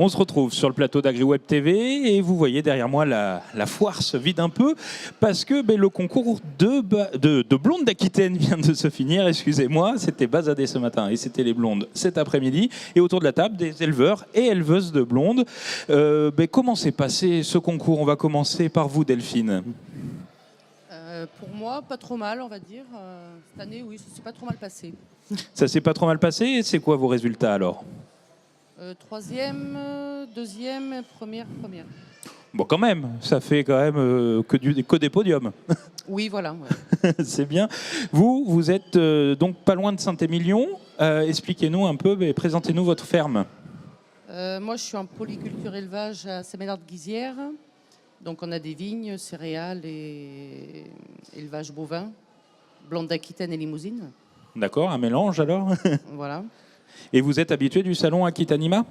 On se retrouve sur le plateau d'AgriWeb TV et vous voyez derrière moi la foire se vide un peu parce que le concours de blondes d'Aquitaine vient de se finir, excusez-moi, c'était basadé ce matin et c'était les blondes cet après-midi et autour de la table des éleveurs et éleveuses de blondes. Comment s'est passé ce concours? On va commencer par vous Delphine. Pour moi, pas trop mal, on va dire. Cette année, oui, ça s'est pas trop mal passé. Ça s'est pas trop mal passé, c'est quoi vos résultats alors? Troisième, deuxième, première. Bon, quand même, ça fait quand même que des podiums. Oui, voilà. Ouais. C'est bien. Vous êtes donc pas loin de Saint-Émilion. Expliquez-nous un peu, présentez-nous votre ferme. Moi, je suis en polyculture élevage à Saint-Médard-de-Guizière. Donc, on a des vignes, céréales et élevage bovin, blonde d'Aquitaine et limousine. D'accord, un mélange alors. Voilà. Et vous êtes habitué du salon Aquitanima?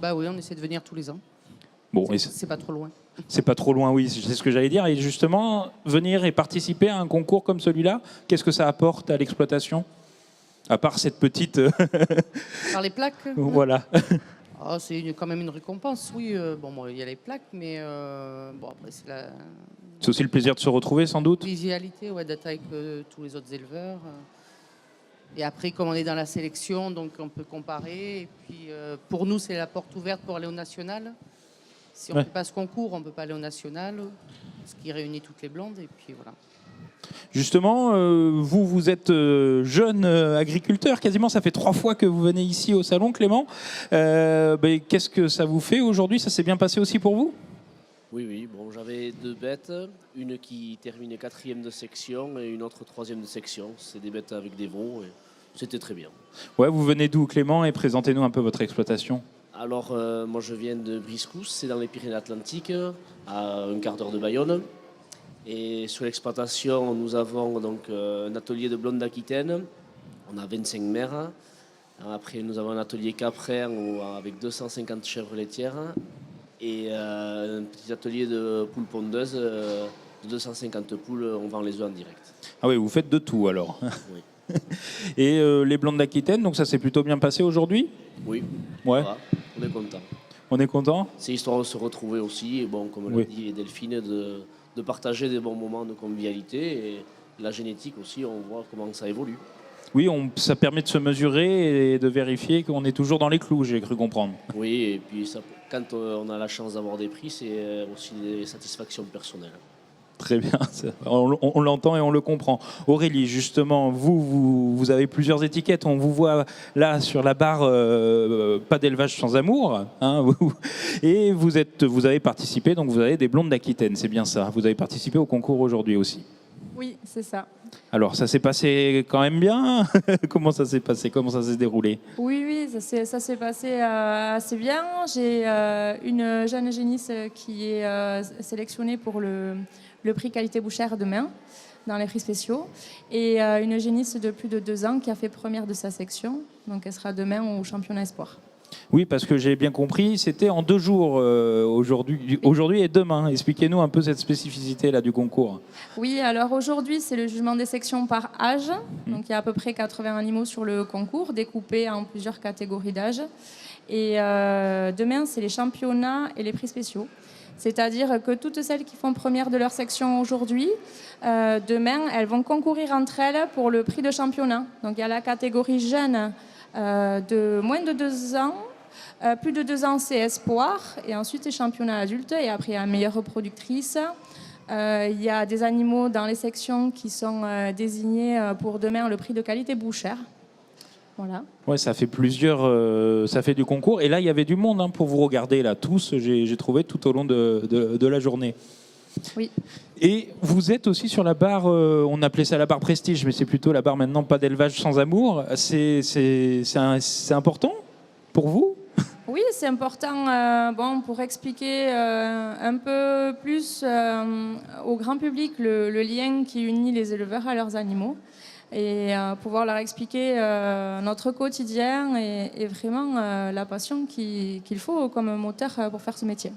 Bah oui, on essaie de venir tous les ans. Bon, c'est pas trop loin. C'est pas trop loin, oui, c'est ce que j'allais dire. Et justement, venir et participer à un concours comme celui-là, qu'est-ce que ça apporte à l'exploitation? À part cette petite... Par les plaques. Voilà. Oh, c'est quand même une récompense, oui. Il y a les plaques, mais après, c'est la... C'est aussi le plaisir de se retrouver, sans doute. Visualité, ouais, d'être avec tous les autres éleveurs. Et après, comme on est dans la sélection, donc on peut comparer. Et puis, pour nous, c'est la porte ouverte pour aller au national. Si on ne fait pas ce concours, on ne peut pas aller au national, ce qui réunit toutes les blondes. Et puis voilà. Justement, vous êtes jeune agriculteur, quasiment ça fait 3 fois que vous venez ici au salon, Clément. Qu'est-ce que ça vous fait aujourd'hui? Ça s'est bien passé aussi pour vous? Oui, bon, j'avais 2 bêtes, une qui terminait 4e de section et une autre 3e de section. C'est des bêtes avec des veaux et c'était très bien. Ouais, vous venez d'où, Clément, et présentez-nous un peu votre exploitation. Alors, moi je viens de Briscousse, c'est dans les Pyrénées-Atlantiques, à un quart d'heure de Bayonne. Et sur l'exploitation, nous avons donc un atelier de blondes d'Aquitaine. On a 25 mères. Après, nous avons un atelier caprin avec 250 chèvres laitières. Et un petit atelier de poules pondeuses de 250 poules. On vend les œufs en direct. Ah oui, vous faites de tout alors. Oui. Et les blondes d'Aquitaine, donc ça s'est plutôt bien passé aujourd'hui? Oui, ouais. Voilà, on est content. On est content? C'est histoire de se retrouver aussi. Et bon, comme l'a dit Delphine, de partager des bons moments de convivialité et la génétique aussi, on voit comment ça évolue. Oui, ça permet de se mesurer et de vérifier qu'on est toujours dans les clous, j'ai cru comprendre. Oui, et puis ça, quand on a la chance d'avoir des prix, c'est aussi des satisfactions personnelles. Très bien, on l'entend et on le comprend. Aurélie, justement, vous avez plusieurs étiquettes. On vous voit là sur la barre pas d'élevage sans amour. Hein, et vous avez participé, donc vous avez des blondes d'Aquitaine, c'est bien ça. Vous avez participé au concours aujourd'hui aussi. Oui, c'est ça. Alors, ça s'est passé quand même bien? Comment ça s'est passé? Comment ça s'est déroulé? Oui, ça s'est passé assez bien. J'ai une jeune génisse qui est sélectionnée pour le prix qualité bouchère demain, dans les prix spéciaux. Et une génisse de plus de 2 ans qui a fait première de sa section. Donc, elle sera demain au championnat espoir. Oui, parce que j'ai bien compris, c'était en 2 jours aujourd'hui et demain. Expliquez-nous un peu cette spécificité là du concours. Oui, alors aujourd'hui, c'est le jugement des sections par âge. Donc il y a à peu près 80 animaux sur le concours, découpés en plusieurs catégories d'âge. Et demain, c'est les championnats et les prix spéciaux. C'est-à-dire que toutes celles qui font première de leur section aujourd'hui, demain, elles vont concourir entre elles pour le prix de championnat. Donc il y a la catégorie jeune de moins de 2 ans, plus de 2 ans c'est espoir, et ensuite les championnats adultes, et après il y a meilleure reproductrice. Il y a des animaux dans les sections qui sont désignés pour demain le prix de qualité bouchère. Voilà. Ouais, ça fait ça fait du concours, et là il y avait du monde pour vous regarder là, tous, j'ai trouvé tout au long de la journée. Oui. Et vous êtes aussi sur la barre, on appelait ça la barre prestige, mais c'est plutôt la barre maintenant pas d'élevage sans amour. C'est important pour vous? Oui, c'est important pour expliquer un peu plus au grand public le lien qui unit les éleveurs à leurs animaux et pouvoir leur expliquer notre quotidien et vraiment la passion qu'il faut comme moteur pour faire ce métier.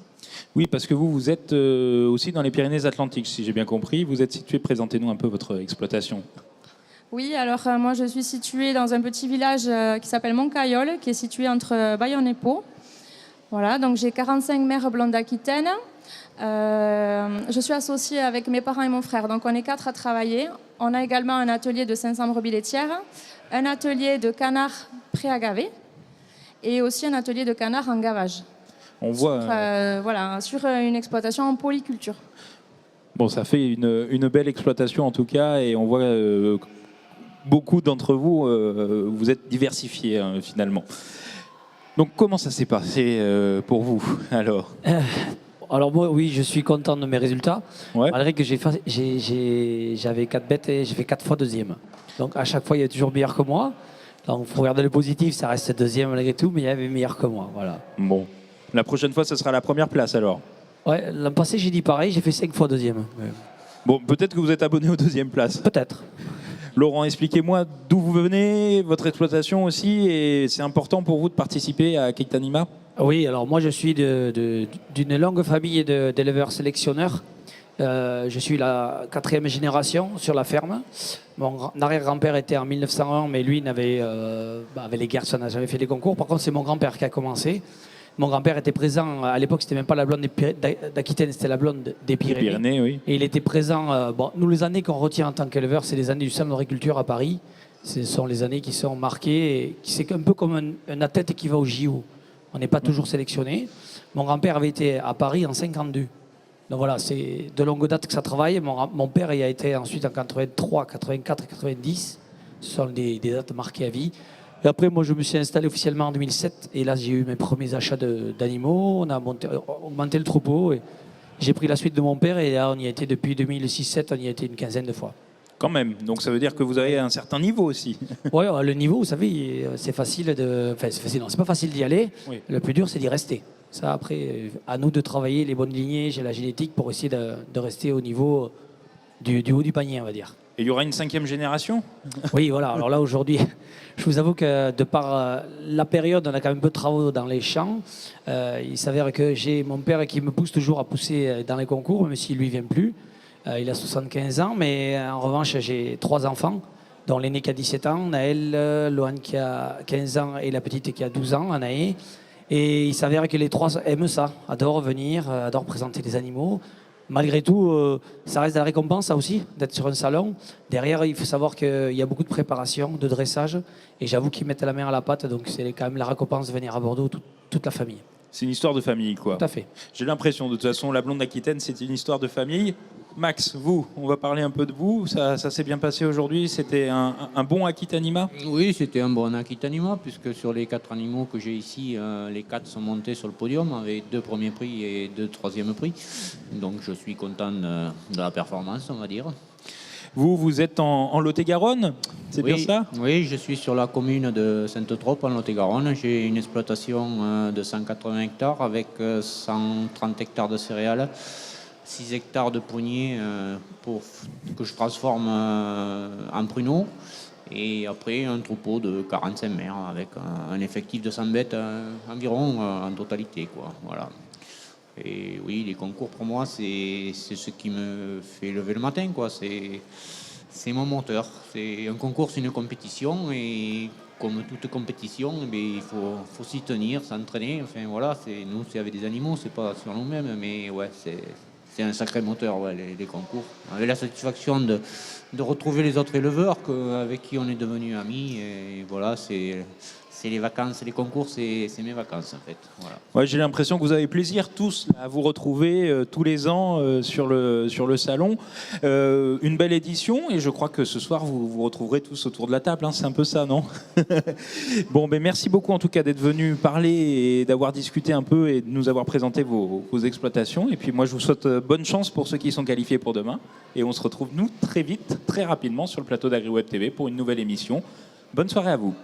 Oui, parce que vous êtes aussi dans les Pyrénées-Atlantiques, si j'ai bien compris. Vous êtes situé, présentez-nous un peu votre exploitation. Oui, alors moi je suis située dans un petit village qui s'appelle Montcaillol, qui est situé entre Bayonne et Pau. Voilà, donc j'ai 45 mères blondes d'Aquitaine. Je suis associée avec mes parents et mon frère, donc on est 4 à travailler. On a également un atelier de 500 brebis laitières, un atelier de canards prêts à gaver et aussi un atelier de canards en gavage. On voit. Voilà, sur une exploitation en polyculture. Bon, ça fait une belle exploitation en tout cas, et on voit beaucoup d'entre vous, vous êtes diversifiés finalement. Donc comment ça s'est passé pour vous alors? Alors moi, oui, je suis content de mes résultats. Ouais. Malgré que j'avais 4 bêtes et j'ai fait 4 fois deuxième. Donc à chaque fois, il y a toujours meilleur que moi. Donc il faut regarder le positif, ça reste deuxième malgré tout, mais il y avait meilleur que moi. Voilà. Bon, la prochaine fois, ce sera la première place alors. Ouais, l'an passé, j'ai dit pareil, j'ai fait 5 fois deuxième. Mais Bon, peut-être que vous êtes abonné aux deuxième place. peut-être. Laurent, expliquez-moi d'où vous venez, votre exploitation aussi, et c'est important pour vous de participer à Aquitanima? Oui, alors moi je suis d'une longue famille d'éleveurs sélectionneurs. Je suis la 4e génération sur la ferme. Mon arrière-grand-père était en 1901, mais lui avec les guerres, ça n'a jamais fait des concours. Par contre, c'est mon grand-père qui a commencé. Mon grand-père était présent, à l'époque, c'était même pas la blonde d'Aquitaine, c'était la blonde des Pyrénées. Pyrénées, oui. Et il était présent. Nous, les années qu'on retient en tant qu'éleveur, c'est les années du salon d'agriculture à Paris. Ce sont les années qui sont marquées. Et c'est un peu comme un athlète qui va au JO. On n'est pas toujours sélectionné. Mon grand-père avait été à Paris en 52. Donc voilà, c'est de longue date que ça travaille. Mon père y a été ensuite en 83, 84 et 90. Ce sont des dates marquées à vie. Et après, moi, je me suis installé officiellement en 2007. Et là, j'ai eu mes premiers achats d'animaux. On a augmenté le troupeau. Et j'ai pris la suite de mon père. Et là, on y a été depuis 2006-2007. On y a été une quinzaine de fois. Quand même, donc ça veut dire que vous avez un certain niveau aussi. Oui, le niveau, vous savez, c'est facile de... Enfin, c'est facile, non, c'est pas facile d'y aller. Oui. Le plus dur, c'est d'y rester. Ça, après, à nous de travailler les bonnes lignées, j'ai la génétique pour essayer de rester au niveau du haut du panier, on va dire. Et il y aura une 5e génération? Oui, voilà. Alors là, aujourd'hui, je vous avoue que de par la période, on a quand même peu de travaux dans les champs. Il s'avère que j'ai mon père qui me pousse toujours à pousser dans les concours, même s'il lui vient plus. Il a 75 ans, mais en revanche, j'ai 3 enfants, dont l'aîné qui a 17 ans, Naël, Loane qui a 15 ans et la petite qui a 12 ans, Anaë. Et il s'avère que les 3 aiment ça, adorent venir, adorent présenter des animaux. Malgré tout, ça reste de la récompense, ça aussi, d'être sur un salon. Derrière, il faut savoir qu'il y a beaucoup de préparation, de dressage. Et j'avoue qu'ils mettent la main à la pâte, donc c'est quand même la récompense de venir à Bordeaux, toute la famille. C'est une histoire de famille, quoi. Tout à fait. J'ai l'impression, de toute façon, la blonde d'Aquitaine, c'est une histoire de famille. Max, vous, on va parler un peu de vous. Ça s'est bien passé aujourd'hui. C'était un bon Aquitanima? Oui, c'était un bon Aquitanima, puisque sur les 4 animaux que j'ai ici, les 4 sont montés sur le podium avec 2 premiers prix et 2 troisièmes prix. Donc je suis content de la performance, on va dire. Vous êtes en Lot-et-Garonne, c'est Oui, bien ça? Oui, je suis sur la commune de Sainte-Trope, en Lot-et-Garonne. J'ai une exploitation de 180 hectares avec 130 hectares de céréales, 6 hectares de pruniers que je transforme en pruneaux. Et après, un troupeau de 45 mères avec un effectif de 100 bêtes environ en totalité, quoi. Voilà. Et oui, les concours, pour moi, c'est ce qui me fait lever le matin, quoi. C'est mon moteur. Un concours, c'est une compétition. Et comme toute compétition, eh bien, il faut s'y tenir, s'entraîner. Enfin, voilà, nous, c'est avec des animaux, c'est pas sur nous-mêmes. Mais ouais, c'est un sacré moteur, ouais, les concours. On avait la satisfaction de retrouver les autres éleveurs avec qui on est devenus amis. Et voilà, c'est les vacances, les concours, c'est mes vacances en fait. Voilà. Ouais, j'ai l'impression que vous avez plaisir tous à vous retrouver tous les ans sur le salon. Une belle édition, et je crois que ce soir vous vous retrouverez tous autour de la table, hein, c'est un peu ça, non? Bon, ben merci beaucoup en tout cas d'être venu parler et d'avoir discuté un peu et de nous avoir présenté vos exploitations. Et puis moi je vous souhaite bonne chance pour ceux qui sont qualifiés pour demain. Et on se retrouve nous très vite, très rapidement sur le plateau d'AgriWeb TV pour une nouvelle émission. Bonne soirée à vous.